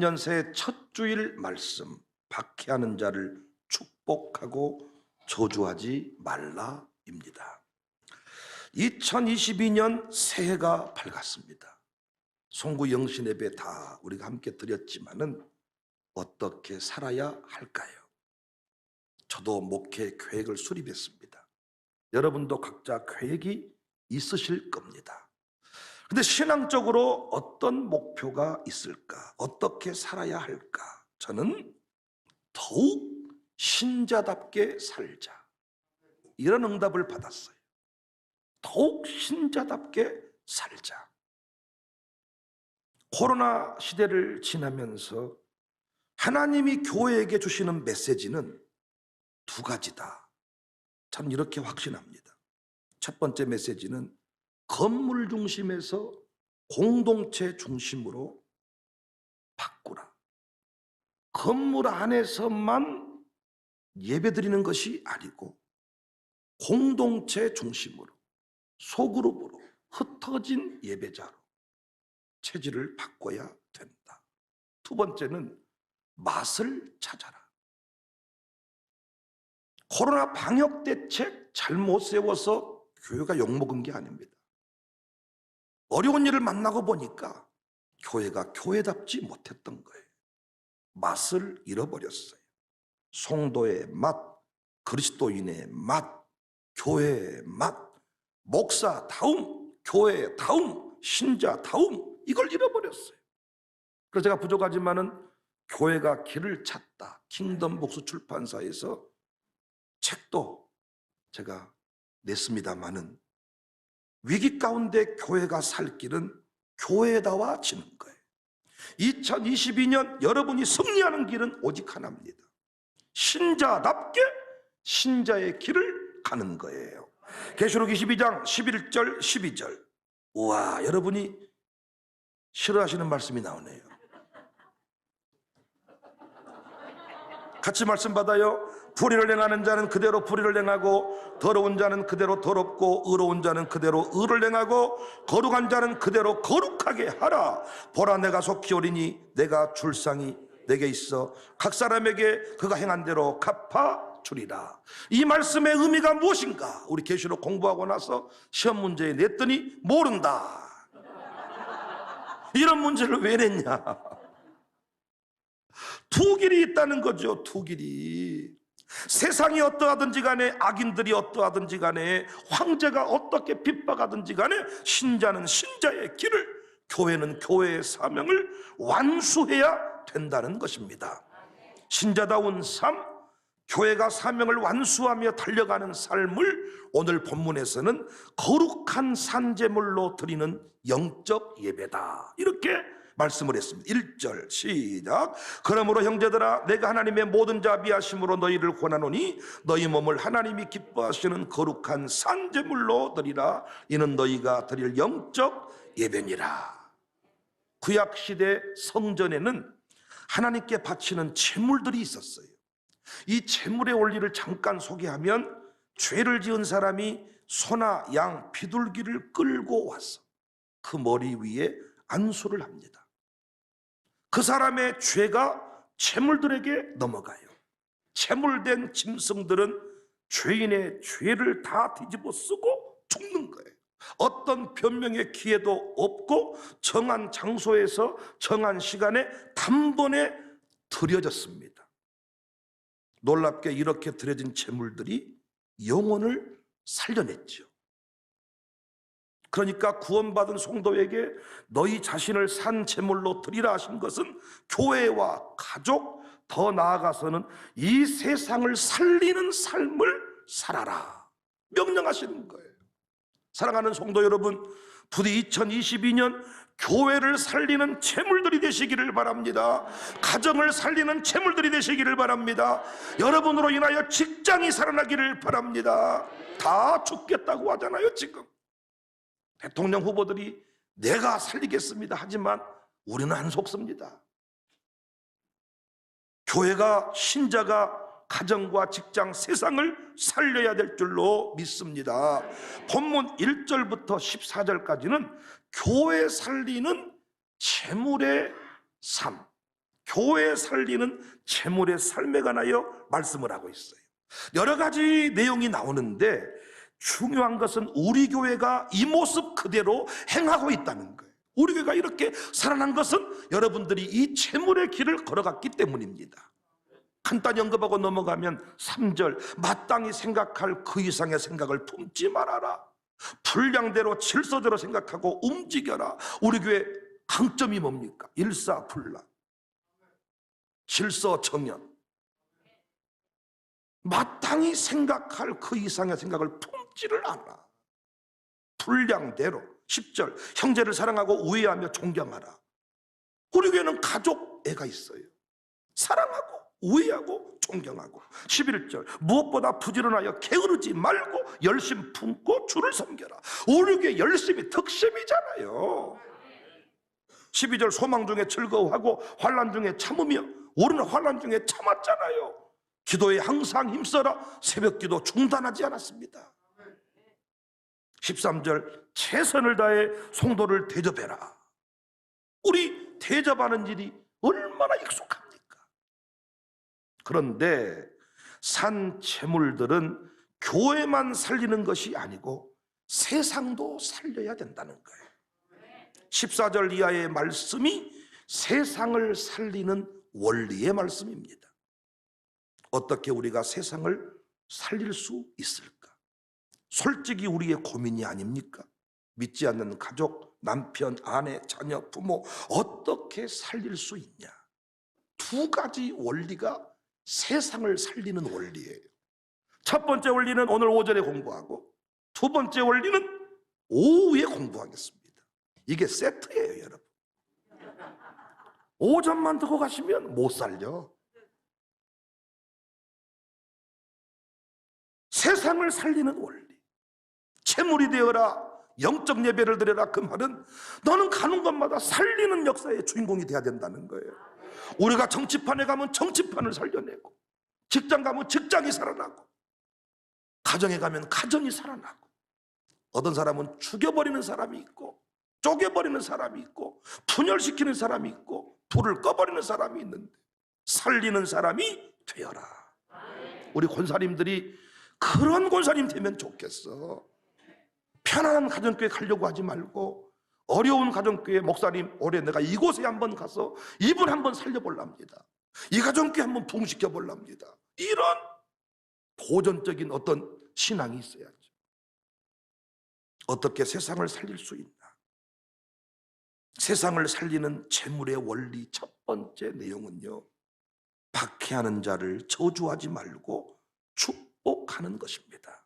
신년 새해 첫 주일 말씀, 박해하는 자를 축복하고 저주하지 말라입니다. 2022년 새해가 밝았습니다. 송구 영신 예배 다 우리가 함께 드렸지만은 어떻게 살아야 할까요? 저도 목회 계획을 수립했습니다. 여러분도 각자 계획이 있으실 겁니다. 근데 신앙적으로 어떤 목표가 있을까? 어떻게 살아야 할까? 저는 더욱 신자답게 살자, 이런 응답을 받았어요. 더욱 신자답게 살자. 코로나 시대를 지나면서 하나님이 교회에게 주시는 메시지는 두 가지다. 저는 이렇게 확신합니다. 첫 번째 메시지는 건물 중심에서 공동체 중심으로 바꾸라. 건물 안에서만 예배드리는 것이 아니고 공동체 중심으로, 소그룹으로, 흩어진 예배자로 체질을 바꿔야 된다. 두 번째는 맛을 찾아라. 코로나 방역 대책 잘못 세워서 교회가 욕먹은 게 아닙니다. 어려운 일을 만나고 보니까 교회가 교회답지 못했던 거예요. 맛을 잃어버렸어요. 성도의 맛, 그리스도인의 맛, 교회의 맛, 목사다움, 교회다움, 신자다움, 이걸 잃어버렸어요. 그래서 제가 부족하지만은 교회가 길을 찾다, 킹덤북스 출판사에서 책도 제가 냈습니다마는 위기 가운데 교회가 살 길은 교회다워지는 거예요. 2022년 여러분이 승리하는 길은 오직 하나입니다. 신자답게 신자의 길을 가는 거예요. 계시록 22장 11절 12절. 우와, 여러분이 싫어하시는 말씀이 나오네요. 같이 말씀 받아요. 불의를 행하는 자는 그대로 불의를 행하고, 더러운 자는 그대로 더럽고, 의로운 자는 그대로 의를 행하고, 거룩한 자는 그대로 거룩하게 하라. 보라, 내가 속히 오리니 내가 줄 상이 내게 있어 각 사람에게 그가 행한 대로 갚아 주리라. 이 말씀의 의미가 무엇인가? 우리 계시록 공부하고 나서 시험 문제에 냈더니 모른다. 이런 문제를 왜 냈냐? 두 길이 있다는 거죠. 두 길이. 세상이 어떠하든지 간에, 악인들이 어떠하든지 간에, 황제가 어떻게 핍박하든지 간에 신자는 신자의 길을, 교회는 교회의 사명을 완수해야 된다는 것입니다. 신자다운 삶, 교회가 사명을 완수하며 달려가는 삶을 오늘 본문에서는 거룩한 산제물로 드리는 영적 예배다, 이렇게 말씀을 했습니다. 1절 시작. 그러므로 형제들아, 내가 하나님의 모든 자비하심으로 너희를 권하노니 너희 몸을 하나님이 기뻐하시는 거룩한 산제물로 드리라. 이는 너희가 드릴 영적 예배니라. 구약시대 성전에는 하나님께 바치는 제물들이 있었어요. 이 제물의 원리를 잠깐 소개하면, 죄를 지은 사람이 소나 양, 비둘기를 끌고 와서 그 머리 위에 안수를 합니다. 그 사람의 죄가 제물들에게 넘어가요. 제물된 짐승들은 죄인의 죄를 다 뒤집어 쓰고 죽는 거예요. 어떤 변명의 기회도 없고 정한 장소에서 정한 시간에 단번에 드려졌습니다. 놀랍게 이렇게 드려진 제물들이 영혼을 살려냈죠. 그러니까 구원받은 성도에게 너희 자신을 산 제물로 드리라 하신 것은 교회와 가족, 더 나아가서는 이 세상을 살리는 삶을 살아라, 명령하시는 거예요. 사랑하는 성도 여러분, 부디 2022년 교회를 살리는 제물들이 되시기를 바랍니다. 가정을 살리는 제물들이 되시기를 바랍니다. 여러분으로 인하여 직장이 살아나기를 바랍니다. 다 죽겠다고 하잖아요. 지금 대통령 후보들이 내가 살리겠습니다 하지만 우리는 안 속습니다. 교회가, 신자가 가정과 직장, 세상을 살려야 될 줄로 믿습니다. 본문 1절부터 14절까지는 교회 살리는 제물의 삶, 교회 살리는 재물의 삶에 관하여 말씀을 하고 있어요. 여러 가지 내용이 나오는데 중요한 것은 우리 교회가 이 모습 그대로 행하고 있다는 거예요. 우리 교회가 이렇게 살아난 것은 여러분들이 이 재물의 길을 걸어갔기 때문입니다. 간단히 언급하고 넘어가면 3절, 마땅히 생각할 그 이상의 생각을 품지 말아라. 분량대로 질서대로 생각하고 움직여라. 우리 교회 강점이 뭡니까? 일사불란, 질서정연. 마땅히 생각할 그 이상의 생각을 품지를 않아. 분량대로. 10절, 형제를 사랑하고 우애하며 존경하라. 우리 교회는 가족 애가 있어요. 사랑하고 우애하고 존경하고. 11절, 무엇보다 부지런하여 게으르지 말고 열심 품고 주를 섬겨라. 우리 교회 열심이 득심이잖아요. 12절, 소망 중에 즐거워하고 환난 중에 참으며. 우리는 환난 중에 참았잖아요. 기도에 항상 힘써라. 새벽기도 중단하지 않았습니다. 13절, 최선을 다해 성도를 대접해라. 우리 대접하는 일이 얼마나 익숙합니까? 그런데 산 재물들은 교회만 살리는 것이 아니고 세상도 살려야 된다는 거예요. 14절 이하의 말씀이 세상을 살리는 원리의 말씀입니다. 어떻게 우리가 세상을 살릴 수 있을까? 솔직히 우리의 고민이 아닙니까? 믿지 않는 가족, 남편, 아내, 자녀, 부모 어떻게 살릴 수 있냐? 두 가지 원리가 세상을 살리는 원리예요. 첫 번째 원리는 오늘 오전에 공부하고, 두 번째 원리는 오후에 공부하겠습니다. 이게 세트예요, 여러분. 오전만 듣고 가시면 못 살려. 세상을 살리는 원리. 재물이 되어라, 영적 예배를 드려라. 그 말은 너는 가는 곳마다 살리는 역사의 주인공이 돼야 된다는 거예요. 우리가 정치판에 가면 정치판을 살려내고, 직장 가면 직장이 살아나고, 가정에 가면 가정이 살아나고. 어떤 사람은 죽여버리는 사람이 있고, 쪼개버리는 사람이 있고, 분열시키는 사람이 있고, 불을 꺼버리는 사람이 있는데 살리는 사람이 되어라. 우리 권사님들이 그런 권사님 되면 좋겠어. 편안한 가정교회 가려고 하지 말고 어려운 가정교회 목사님, 올해 내가 이곳에 한번 가서 이분 한번 살려볼랍니다. 이 가정교회 한번 부흥시켜볼랍니다. 이런 도전적인 어떤 신앙이 있어야죠. 어떻게 세상을 살릴 수 있나? 세상을 살리는 재물의 원리 첫 번째 내용은요, 박해하는 자를 저주하지 말고 축복하는 것입니다.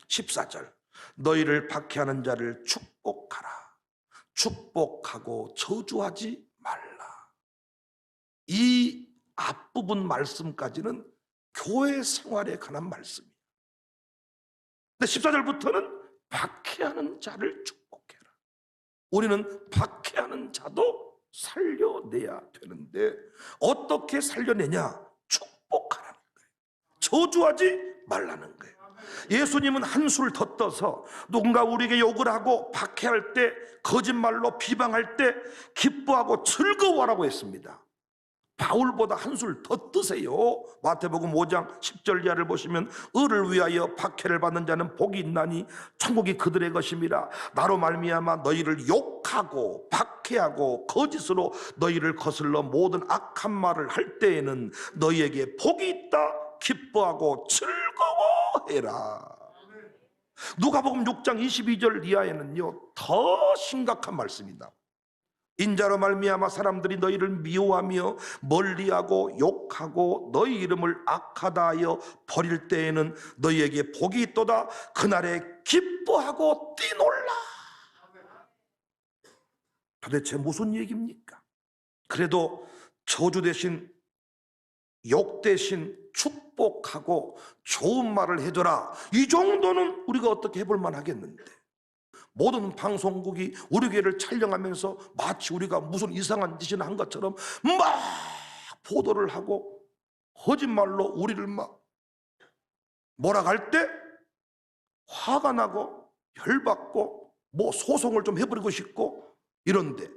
14절, 너희를 박해하는 자를 축복하라. 축복하고 저주하지 말라. 이 앞부분 말씀까지는 교회 생활에 관한 말씀이에요. 근데 14절부터는 박해하는 자를 축복해라. 우리는 박해하는 자도 살려내야 되는데 어떻게 살려내냐? 축복하라는 거예요. 저주하지 말라는 거예요. 예수님은 한술 더 떠서 누군가 우리에게 욕을 하고 박해할 때, 거짓말로 비방할 때 기뻐하고 즐거워하라고 했습니다. 바울보다 한술 더 뜨세요. 마태복음 5장 10절 이하를 보시면 의를 위하여 박해를 받는 자는 복이 있나니 천국이 그들의 것임이라. 나로 말미암아 너희를 욕하고 박해하고 거짓으로 너희를 거슬러 모든 악한 말을 할 때에는 너희에게 복이 있다. 기뻐하고 즐거워해라. 누가복음 6장 22절 이하에는요 더 심각한 말씀이다. 인자로 말미암아 사람들이 너희를 미워하며 멀리하고 욕하고 너희 이름을 악하다 하여 버릴 때에는 너희에게 복이 있도다. 그날에 기뻐하고 뛰놀라. 도대체 무슨 얘기입니까? 그래도 저주 대신, 욕 대신 축복하고 좋은 말을 해줘라. 이 정도는 우리가 어떻게 해볼 만하겠는데, 모든 방송국이 우리 교회를 촬영하면서 마치 우리가 무슨 이상한 짓이나 한 것처럼 막 보도를 하고 거짓말로 우리를 막 몰아갈 때 화가 나고 열받고 뭐 소송을 좀 해버리고 싶고, 이런데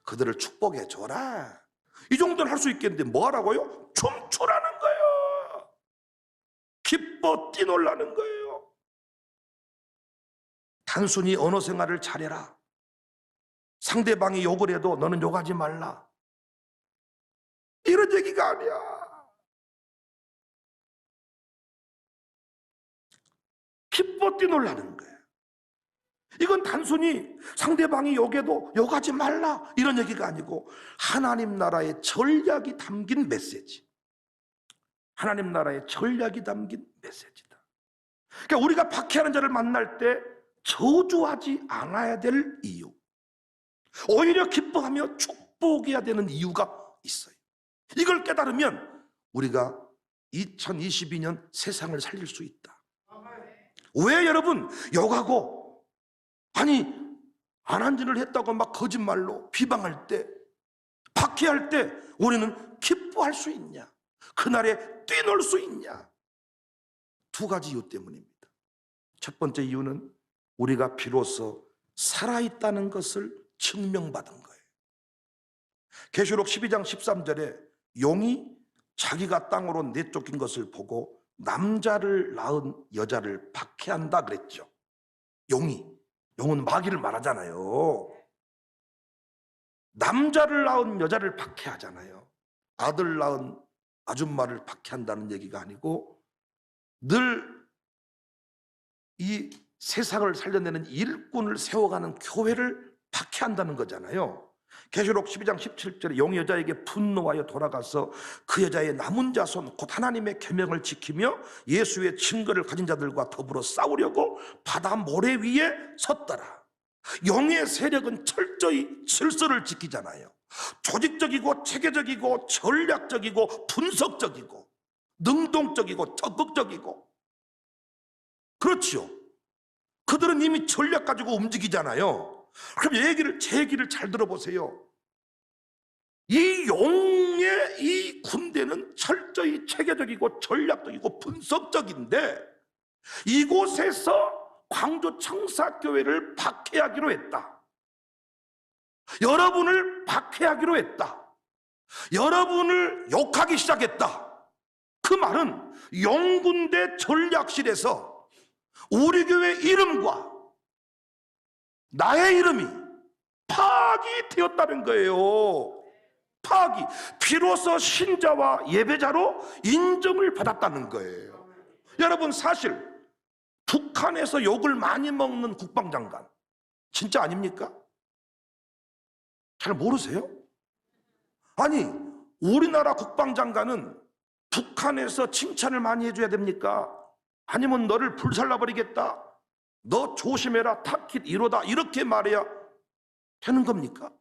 그들을 축복해 줘라. 이 정도는 할 수 있겠는데 뭐 하라고요? 춤추라는 거예요. 기뻐 뛰놀라는 거예요. 단순히 언어 생활을 잘해라, 상대방이 욕을 해도 너는 욕하지 말라, 이런 얘기가 아니야. 기뻐 뛰놀라는 거예요. 이건 단순히 상대방이 욕해도 욕하지 말라 이런 얘기가 아니고 하나님 나라의 전략이 담긴 메시지, 하나님 나라의 전략이 담긴 메시지다. 그러니까 우리가 박해하는 자를 만날 때 저주하지 않아야 될 이유, 오히려 기뻐하며 축복해야 되는 이유가 있어요. 이걸 깨달으면 우리가 2022년 세상을 살릴 수 있다. 왜 여러분 욕하고 아니 안 한 짓을 했다고 막 거짓말로 비방할 때, 박해할 때 우리는 기뻐할 수 있냐, 그날에 뛰놀 수 있냐? 두 가지 이유 때문입니다. 첫 번째 이유는 우리가 비로소 살아있다는 것을 증명받은 거예요. 계시록 12장 13절에 용이 자기가 땅으로 내쫓긴 것을 보고 남자를 낳은 여자를 박해한다 그랬죠. 용은 마귀를 말하잖아요. 남자를 낳은 여자를 박해하잖아요. 아들 낳은 아줌마를 박해한다는 얘기가 아니고 늘 이 세상을 살려내는 일꾼을 세워가는 교회를 박해한다는 거잖아요. 계시록 12장 17절에 용이 여자에게 분노하여 돌아가서 그 여자의 남은 자손 곧 하나님의 계명을 지키며 예수의 증거를 가진 자들과 더불어 싸우려고 바다 모래 위에 섰더라. 용의 세력은 철저히 질서를 지키잖아요. 조직적이고 체계적이고 전략적이고 분석적이고 능동적이고 적극적이고, 그렇죠. 그들은 이미 전략 가지고 움직이잖아요. 그럼 제 얘기를 잘 들어보세요. 이 용의 이 군대는 철저히 체계적이고 전략적이고 분석적인데 이곳에서 광주 청사교회를 박해하기로 했다. 여러분을 박해하기로 했다. 여러분을 욕하기 시작했다. 그 말은 용군대 전략실에서 우리 교회 이름과 나의 이름이 파악이 되었다는 거예요. 파악이. 비로소 신자와 예배자로 인정을 받았다는 거예요. 여러분, 사실 북한에서 욕을 많이 먹는 국방장관 진짜 아닙니까? 잘 모르세요? 아니, 우리나라 국방장관은 북한에서 칭찬을 많이 해줘야 됩니까? 아니면 너를 불살라버리겠다, 너 조심해라, 타깃 1호다, 이렇게 말해야 되는 겁니까?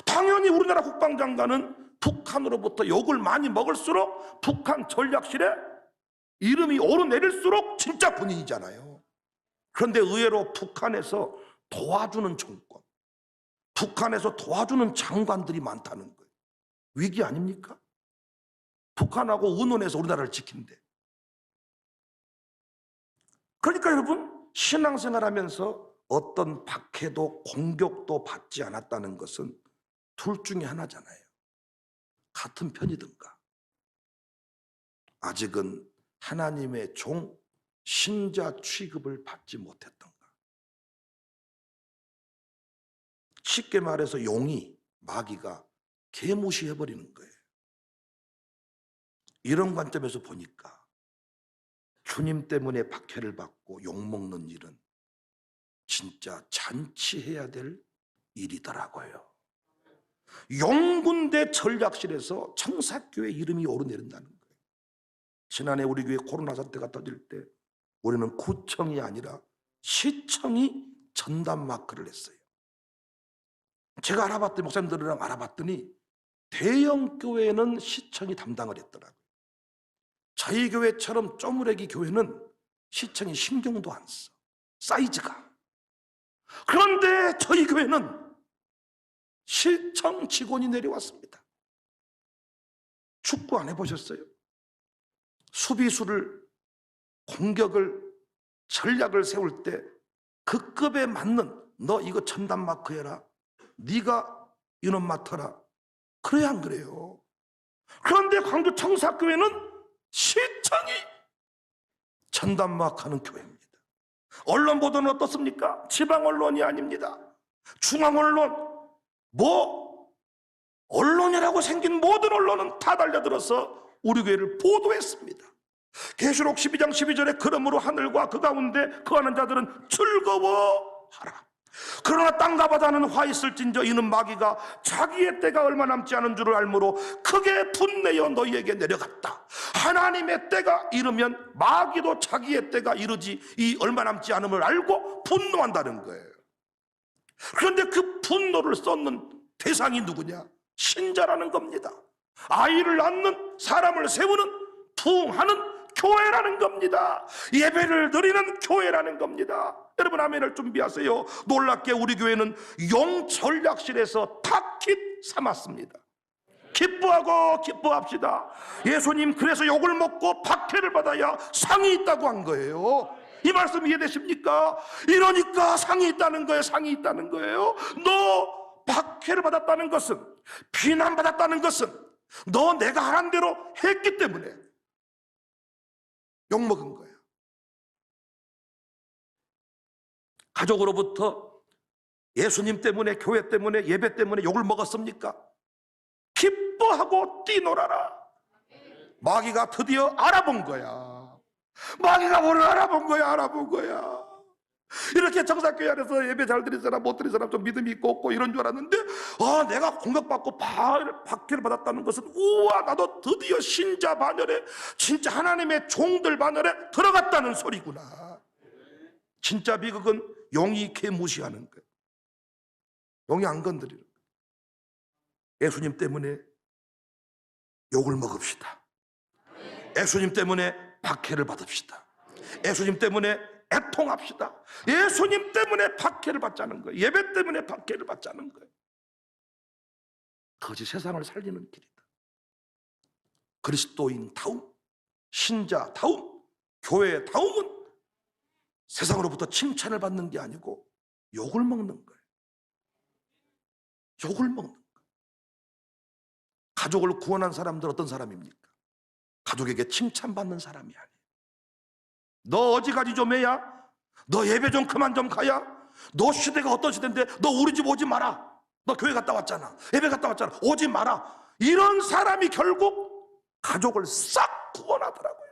당연히 우리나라 국방장관은 북한으로부터 욕을 많이 먹을수록 북한 전략실에 이름이 오르내릴수록 진짜 군인이잖아요. 그런데 의외로 북한에서 도와주는 정권, 북한에서 도와주는 장관들이 많다는 거예요. 위기 아닙니까? 북한하고 의논해서 우리나라를 지킨대. 그러니까 여러분, 신앙생활하면서 어떤 박해도 공격도 받지 않았다는 것은 둘 중에 하나잖아요. 같은 편이든가 아직은 하나님의 종, 신자 취급을 받지 못했던가. 쉽게 말해서 용이, 마귀가 개무시해버리는 거예요. 이런 관점에서 보니까 주님 때문에 박해를 받고 욕먹는 일은 진짜 잔치해야 될 일이더라고요. 용군대 전략실에서 청사교회 이름이 오르내린다는 거예요. 지난해 우리 교회 코로나 사태가 터질 때 우리는 구청이 아니라 시청이 전담 마크를 했어요. 제가 알아봤더니, 목사님들이랑 알아봤더니 대형 교회는 시청이 담당을 했더라고요. 저희 교회처럼 쪼무레기 교회는 시청이 신경도 안 써, 사이즈가. 그런데 저희 교회는 시청 직원이 내려왔습니다. 축구 안 해보셨어요? 수비수를, 공격을, 전략을 세울 때 그 급에 맞는, 너 이거 전담 마크 해라, 네가 인원 맡아라, 그래야 안 그래요? 그런데 광주 청사교회는 시청이 전담마악하는 교회입니다. 언론 보도는 어떻습니까? 지방 언론이 아닙니다. 중앙 언론, 언론이라고 생긴 모든 언론은 다 달려들어서 우리 교회를 보도했습니다. 계시록 12장 12절에 그러므로 하늘과 그 가운데 거하는 자들은 즐거워하라. 그러나 땅과 바다는 화 있을진저 이는 마귀가 자기의 때가 얼마 남지 않은 줄을 알므로 크게 분내어 너희에게 내려갔다. 하나님의 때가 이르면 마귀도 자기의 때가 이르지 이 얼마 남지 않음을 알고 분노한다는 거예요. 그런데 그 분노를 쏟는 대상이 누구냐? 신자라는 겁니다. 아이를 낳는, 사람을 세우는, 부흥하는 교회라는 겁니다. 예배를 드리는 교회라는 겁니다. 여러분 아멘을 준비하세요. 놀랍게 우리 교회는 용전략실에서 타깃 삼았습니다. 기뻐하고 기뻐합시다. 예수님 그래서 욕을 먹고 박해를 받아야 상이 있다고 한 거예요. 이 말씀 이해되십니까? 이러니까 상이 있다는 거예요. 상이 있다는 거예요. 너 박해를 받았다는 것은, 비난받았다는 것은 너 내가 하란 대로 했기 때문에 욕먹은 거예요. 가족으로부터 예수님 때문에, 교회 때문에, 예배 때문에 욕을 먹었습니까? 기뻐하고 뛰놀아라. 마귀가 드디어 알아본 거야. 마귀가 뭐를 알아본 거야. 이렇게 청사교회 안에서 예배 잘 드린 사람, 못 드린 사람, 좀 믿음이 있고 없고 이런 줄 알았는데, 내가 공격받고 박해를 받았다는 것은, 우와, 나도 드디어 신자 반열에, 진짜 하나님의 종들 반열에 들어갔다는 소리구나. 진짜 비극은 용이 개 무시하는 거예요. 용이 안 건드리는 거예요. 예수님 때문에 욕을 먹읍시다. 예수님 때문에 박해를 받읍시다. 예수님 때문에 애통합시다. 예수님 때문에 박해를 받자는 거예요. 예배 때문에 박해를 받자는 거예요. 그것이 세상을 살리는 길이다. 그리스도인다움, 신자다움, 교회다움은 세상으로부터 칭찬을 받는 게 아니고 욕을 먹는 거예요. 욕을 먹는 거예요. 가족을 구원한 사람들 어떤 사람입니까? 가족에게 칭찬받는 사람이 아니에요. 너 어디까지 좀 해야? 너 예배 좀 그만 좀 가야? 너 시대가 어떤 시대인데 너 우리 집 오지 마라. 너 교회 갔다 왔잖아. 예배 갔다 왔잖아. 오지 마라. 이런 사람이 결국 가족을 싹 구원하더라고요.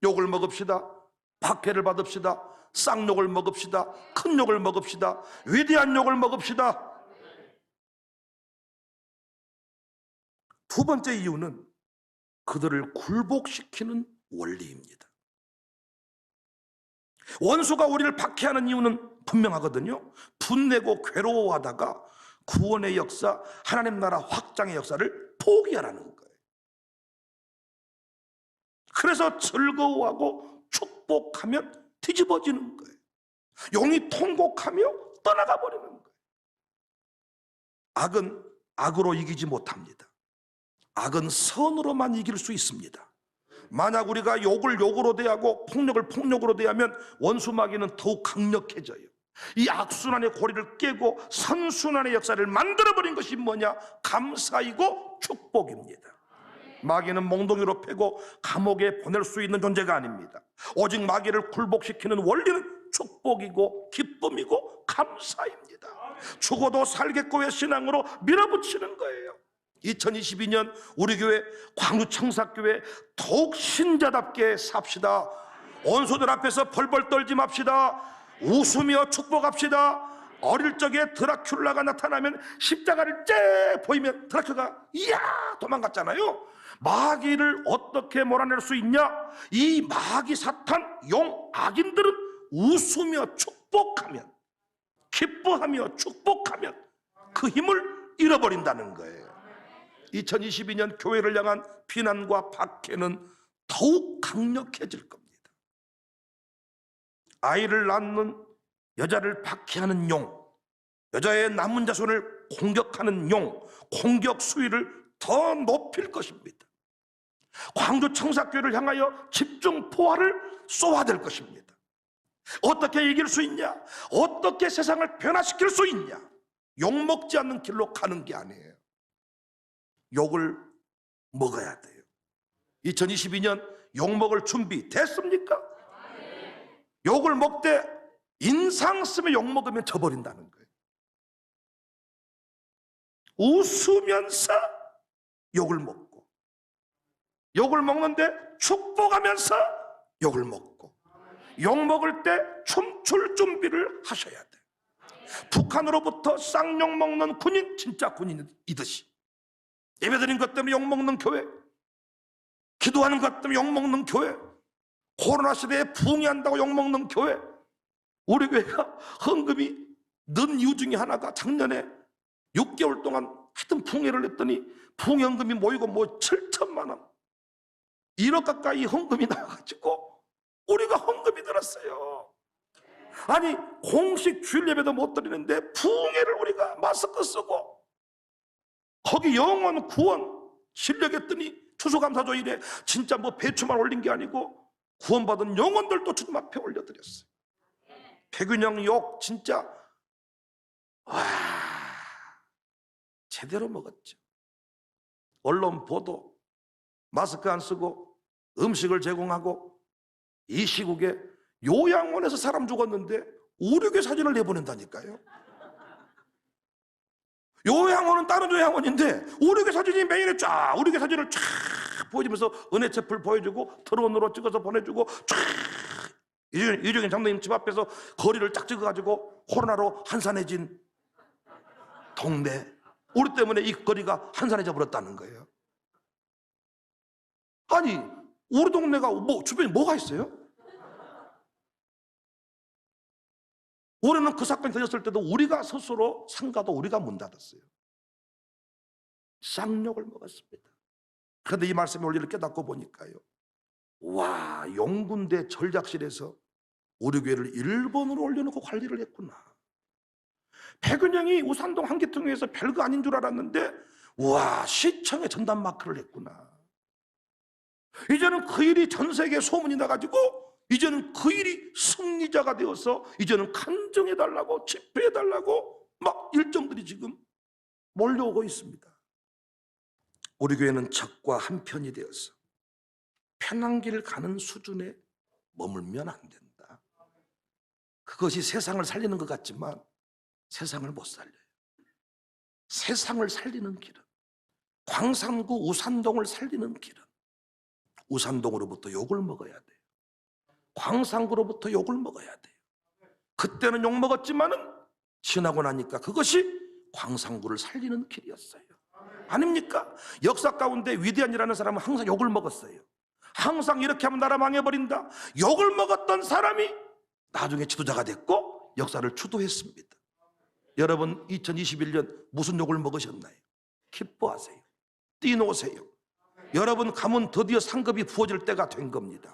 욕을 먹읍시다. 박해를 받읍시다. 쌍욕을 먹읍시다. 큰 욕을 먹읍시다. 위대한 욕을 먹읍시다. 두 번째 이유는 그들을 굴복시키는 원리입니다. 원수가 우리를 박해하는 이유는 분명하거든요. 분내고 괴로워하다가 구원의 역사, 하나님 나라 확장의 역사를 포기하라는 거예요. 그래서 즐거워하고 축복하면 뒤집어지는 거예요. 용이 통곡하며 떠나가 버리는 거예요. 악은 악으로 이기지 못합니다. 악은 선으로만 이길 수 있습니다. 만약 우리가 욕을 욕으로 대하고 폭력을 폭력으로 대하면 원수 마귀는 더욱 강력해져요. 이 악순환의 고리를 깨고 선순환의 역사를 만들어버린 것이 뭐냐? 감사이고 축복입니다. 마귀는 몽둥이로 패고 감옥에 보낼 수 있는 존재가 아닙니다. 오직 마귀를 굴복시키는 원리는 축복이고 기쁨이고 감사입니다. 죽어도 살겠고의 신앙으로 밀어붙이는 거예요. 2022년 우리 교회 광주 청사교회 더욱 신자답게 삽시다. 원수들 앞에서 벌벌 떨지 맙시다. 웃으며 축복합시다. 어릴 적에 드라큘라가 나타나면 십자가를 째 보이면 드라큘라가 이야 도망갔잖아요. 마귀를 어떻게 몰아낼 수 있냐? 이 마귀 사탄 용 악인들은 웃으며 축복하면, 기뻐하며 축복하면 그 힘을 잃어버린다는 거예요. 2022년 교회를 향한 비난과 박해는 더욱 강력해질 겁니다. 아이를 낳는 여자를 박해하는 용, 여자의 남은 자손을 공격하는 용, 공격 수위를 더 높일 것입니다. 광주 청사교회를 향하여 집중 포화를 쏘아댈 것입니다. 어떻게 이길 수 있냐? 어떻게 세상을 변화시킬 수 있냐? 욕먹지 않는 길로 가는 게 아니에요. 욕을 먹어야 돼요. 2022년 욕 먹을 준비 됐습니까? 욕을 먹되 인상 쓰며 욕 먹으면 져버린다는 거예요. 웃으면서 욕을 먹고, 욕을 먹는데 축복하면서 욕을 먹고, 욕 먹을 때 춤출 준비를 하셔야 돼요. 북한으로부터 쌍욕 먹는 군인, 진짜 군인이듯이 예배드린 것 때문에 욕 먹는 교회, 기도하는 것 때문에 욕 먹는 교회, 코로나 시대에 부흥한다고 욕 먹는 교회, 우리 교회가 헌금이 는 이유 중에 하나가 작년에 6개월 동안 하여튼 부흥회를 했더니 부흥연금이 모이고 뭐 7천만 원, 1억 가까이 헌금이 나와가지고 우리가 헌금이 들었어요. 아니 공식 주일 예배도 못 드리는데 부흥회를 우리가 마스크 쓰고 거기 영원 구원 실력했더니 추수감사조일에 진짜 뭐 배추만 올린 게 아니고 구원받은 영혼들도 주님 앞에 올려드렸어요. 백윤영 욕 진짜 와 제대로 먹었죠. 언론 보도 마스크 안 쓰고 음식을 제공하고 이 시국에 요양원에서 사람 죽었는데 우리 교회 사진을 내보낸다니까요. 요양원은 다른 요양원인데 우리 교회 사진이 메일에 쫙 우리 교회 사진을 쫙 보여주면서 은혜체풀 보여주고 드론으로 찍어서 보내주고 쫙 이종현 장로님 집 앞에서 거리를 쫙 찍어가지고 코로나로 한산해진 동네, 우리 때문에 이 거리가 한산해져 버렸다는 거예요. 아니 우리 동네가 뭐 주변에 뭐가 있어요? 올해는 그 사건이 터졌을 때도 우리가 스스로 상가도 우리가 문 닫았어요. 쌍욕을 먹었습니다. 그런데 이 말씀의 원리를 깨닫고 보니까요, 와, 용군대 전략실에서 우리 교회를 일본으로 올려놓고 관리를 했구나. 백은영이 우산동 한기통에서 별거 아닌 줄 알았는데 와, 시청에 전담 마크를 했구나. 이제는 그 일이 전 세계에 소문이 나가지고 이제는 그 일이 승리자가 되어서 이제는 간증해달라고 집회해달라고 막 일정들이 지금 몰려오고 있습니다. 우리 교회는 적과 한편이 되어서 편한 길 가는 수준에 머물면 안 된다. 그것이 세상을 살리는 것 같지만 세상을 못 살려요. 세상을 살리는 길은, 광산구 우산동을 살리는 길은 우산동으로부터 욕을 먹어야 돼요. 광산구로부터 욕을 먹어야 돼요. 그때는 욕 먹었지만은 지나고 나니까 그것이 광산구를 살리는 길이었어요. 아닙니까? 역사 가운데 위대한 일하는 사람은 항상 욕을 먹었어요. 항상 이렇게 하면 나라 망해버린다. 욕을 먹었던 사람이 나중에 지도자가 됐고 역사를 주도했습니다. 여러분 2021년 무슨 욕을 먹으셨나요? 기뻐하세요. 뛰노세요. 여러분 가문 드디어 상급이 부어질 때가 된 겁니다.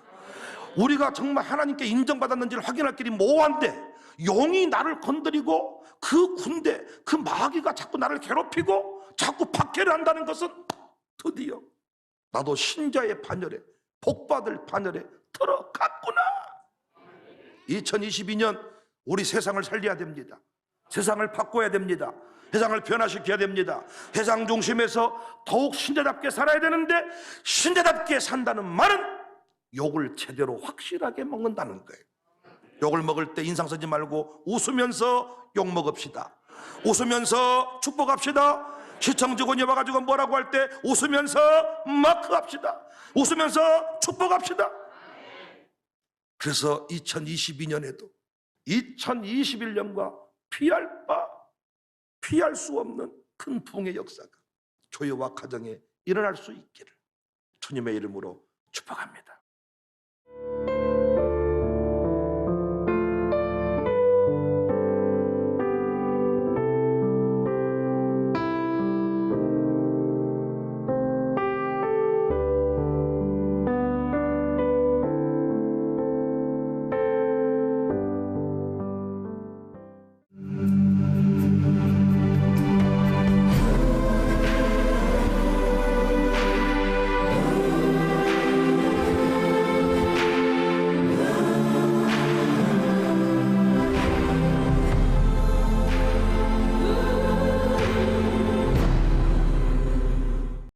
우리가 정말 하나님께 인정받았는지를 확인할 길이 모호한데 용이 나를 건드리고 그 군대, 그 마귀가 자꾸 나를 괴롭히고 자꾸 박해를 한다는 것은 드디어 나도 신자의 반열에, 복받을 반열에 들어갔구나. 2022년 우리 세상을 살려야 됩니다. 세상을 바꿔야 됩니다. 세상을 변화시켜야 됩니다. 세상 중심에서 더욱 신자답게 살아야 되는데 신자답게 산다는 말은 욕을 제대로 확실하게 먹는다는 거예요. 욕을 먹을 때 인상 쓰지 말고 웃으면서 욕 먹읍시다. 웃으면서 축복합시다. 시청 직원이 와가지고 뭐라고 할 때 웃으면서 마크합시다. 웃으면서 축복합시다. 그래서 2022년에도 2021년과 피할 수 없는 큰 부흥의 역사가 교회와 가정에 일어날 수 있기를 주님의 이름으로 축복합니다.